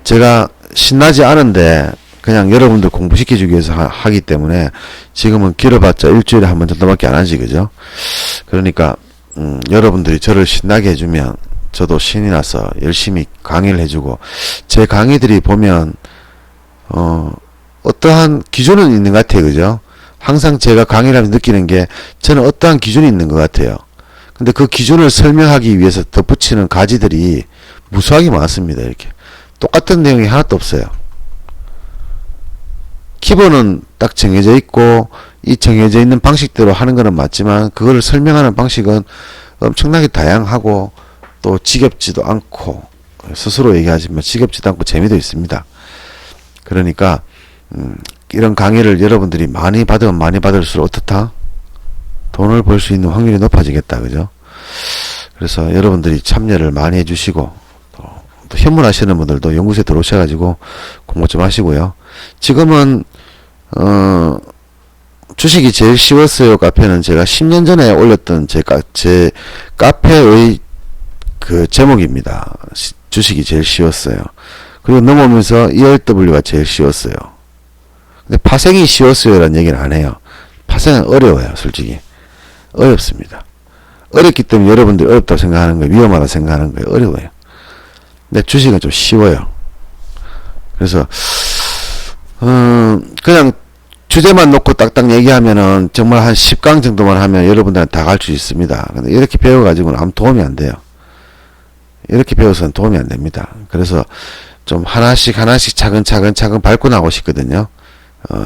제가 신나지 않은데 그냥 여러분들 공부시켜주기 위해서 하기 때문에 지금은 길어봤자 일주일에 한 번 정도밖에 안 하지. 그죠? 그러니까 여러분들이 저를 신나게 해주면 저도 신이 나서 열심히 강의를 해주고 제 강의들이 보면 어떠한 기준은 있는 것 같아요. 그죠? 항상 제가 강의를 하면서 느끼는 게 저는 어떠한 기준이 있는 것 같아요. 근데 그 기준을 설명하기 위해서 덧붙이는 가지들이 무수하게 많습니다. 이렇게 똑같은 내용이 하나도 없어요. 기본은 딱 정해져 있고 이 정해져 있는 방식대로 하는 거는 맞지만 그거를 설명하는 방식은 엄청나게 다양하고 또 지겹지도 않고 스스로 얘기하지만 지겹지도 않고 재미도 있습니다. 그러니까 이런 강의를 여러분들이 많이 받으면 많이 받을수록 어떻다? 돈을 벌 수 있는 확률이 높아지겠다. 그죠? 그래서 여러분들이 참여를 많이 해주시고 또 현물하시는 분들도 연구소에 들어오셔가지고 공부 좀 하시고요. 지금은 주식이 제일 쉬웠어요. 카페는 제가 10년 전에 올렸던 제 카페의 그 제목입니다. 주식이 제일 쉬웠어요. 그리고 넘어오면서 ERW가 제일 쉬웠어요. 근데 파생이 쉬웠어요라는 얘기는 안 해요. 파생은 어려워요. 솔직히 어렵습니다. 어렵기 때문에 여러분들이 어렵다고 생각하는 거예요. 위험하다고 생각하는 거예요. 어려워요. 근데 주식은 좀 쉬워요. 그래서 그냥 주제만 놓고 딱딱 얘기하면은 정말 한 10강 정도만 하면 여러분들한테 다 갈 수 있습니다. 근데 이렇게 배워가지고는 아무 도움이 안 돼요. 이렇게 배워서는 도움이 안 됩니다. 그래서 좀 하나씩 차근차근 밟고 나가고 싶거든요.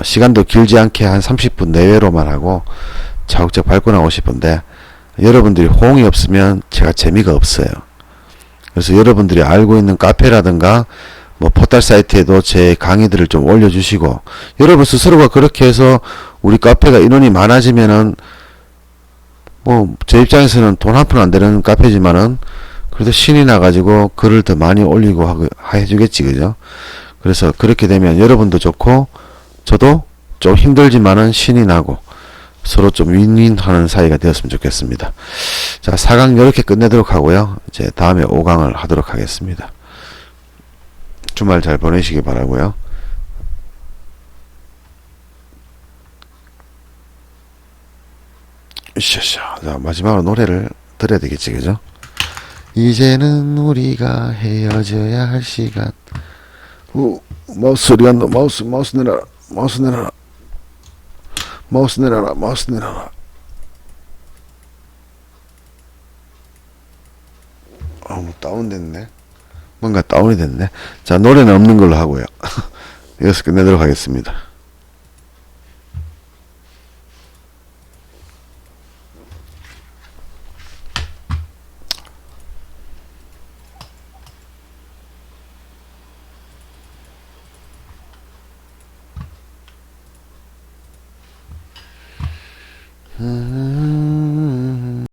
시간도 길지 않게 한 30분 내외로만 하고 차곡차곡 밟고 나가고 싶은데 여러분들이 호응이 없으면 제가 재미가 없어요. 그래서 여러분들이 알고 있는 카페라든가 뭐 포털 사이트에도 제 강의들을 좀 올려주시고, 여러분 스스로가 그렇게 해서 우리 카페가 인원이 많아지면은 뭐 제 입장에서는 돈 한 푼 안 되는 카페지만은 그래도 신이 나가지고 글을 더 많이 올리고 해주겠지, 그죠? 그래서 그렇게 되면 여러분도 좋고 저도 좀 힘들지만은 신이 나고 서로 좀 윈윈하는 사이가 되었으면 좋겠습니다. 자, 4강 이렇게 끝내도록 하고요. 이제 다음에 5강을 하도록 하겠습니다. 주말 잘 보내시기 바라고요. 으쌰쌰. 자, 마지막으로 노래를 들어야 되겠지, 그죠? 이제는 우리가 헤어져야 할 시간. 마우스 소리 간다. 마우스 내려라. 마우스 내려라. 마우스 내려라. 마우스 내려라. 뭐 다운됐네. 뭔가 다운이 됐네. 자, 노래는 없는 걸로 하고요. 여기서 끝내도록 하겠습니다.